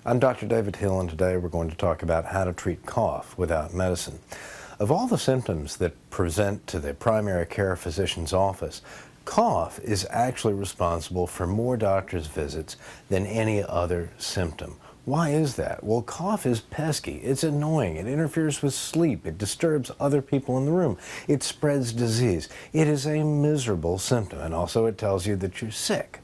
I'm Dr. David Hill, and today we're going to talk about how to treat cough without medicine. Of all the symptoms that present to the primary care physician's office, cough is actually responsible for more doctor's visits than any other symptom. Why is that? Well, cough is pesky. It's annoying. It interferes with sleep. It disturbs other people in the room. It spreads disease. It is a miserable symptom, and also it tells you that you're sick.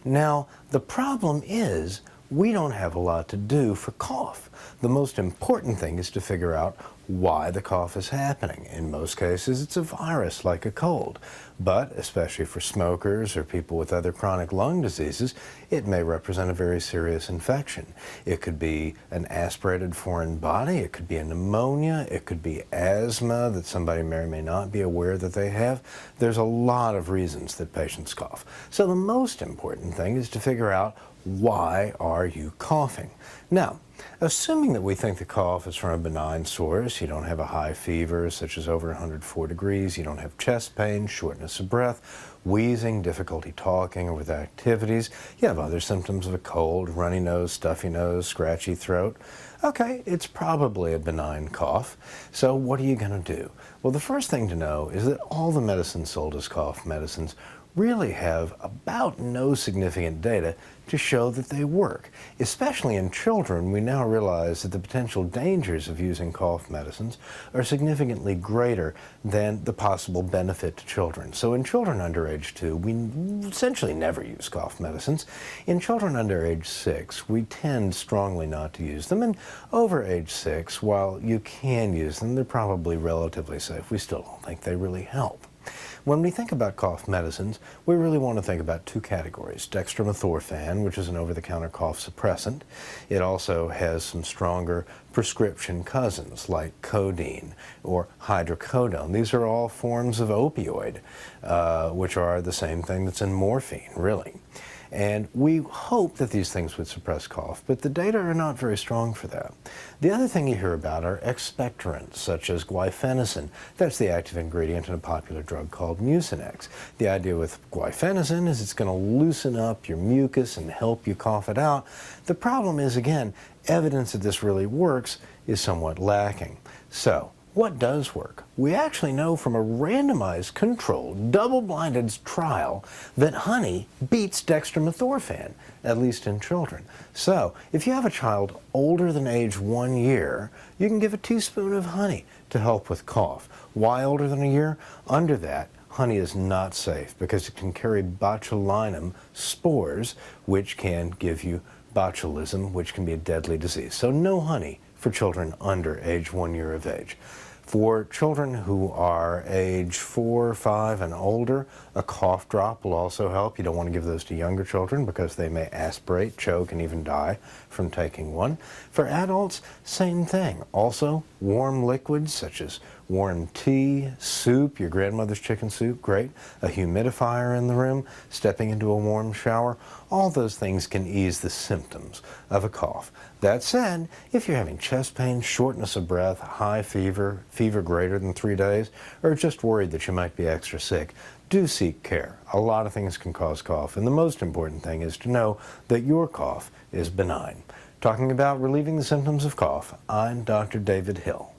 Now, the problem is we don't have a lot to do for cough. The most important thing is to figure out why the cough is happening. In most cases, it's a virus like a cold. But, especially for smokers or people with other chronic lung diseases, it may represent a very serious infection. It could be an aspirated foreign body, it could be a pneumonia, it could be asthma that somebody may or may not be aware that they have. There's a lot of reasons that patients cough. So the most important thing is to figure out, why are you coughing? Now, assuming that we think the cough is from a benign source, you don't have a high fever such as over 104 degrees, you don't have chest pain, shortness of breath, wheezing, difficulty talking or with activities, you have other symptoms of a cold, runny nose, stuffy nose, scratchy throat. Okay, it's probably a benign cough. So what are you going to do? Well, the first thing to know is that all the medicines sold as cough medicines really have about no significant data to show that they work. Especially in children, we now realize that the potential dangers of using cough medicines are significantly greater than the possible benefit to children. So in children under age 2, we essentially never use cough medicines. In children under age 6, we tend strongly not to use them. And over age 6, while you can use them, they're probably relatively safe. We still don't think they really help. When we think about cough medicines, we really want to think about two categories. Dextromethorphan, which is an over-the-counter cough suppressant. It also has some stronger prescription cousins like codeine or hydrocodone. These are all forms of opioid, which are the same thing that's in morphine, really. And we hope that these things would suppress cough, but the data are not very strong for that. The other thing you hear about are expectorants, such as guaifenesin. That's the active ingredient in a popular drug called Mucinex. The idea with guaifenesin is it's going to loosen up your mucus and help you cough it out. The problem is, again, evidence that this really works is somewhat lacking. So, what does work? We actually know from a randomized, controlled, double-blinded trial that honey beats dextromethorphan, at least in children. So, if you have a child older than age 1 year, you can give a teaspoon of honey to help with cough. Why older than a year? Under that, honey is not safe because it can carry botulinum spores, which can give you botulism, which can be a deadly disease. So no honey for children under age 1 year of age. For children who are age 4, 5, and older, a cough drop will also help. You don't want to give those to younger children because they may aspirate, choke, and even die from taking one. For adults, same thing. Also, warm liquids such as warm tea, soup, your grandmother's chicken soup, great. A humidifier in the room, stepping into a warm shower, all those things can ease the symptoms of a cough. That said, if you're having chest pain, shortness of breath, high fever, fever greater than 3 days, or just worried that you might be extra sick, do seek care. A lot of things can cause cough, and the most important thing is to know that your cough is benign. Talking about relieving the symptoms of cough, I'm Dr. David Hill.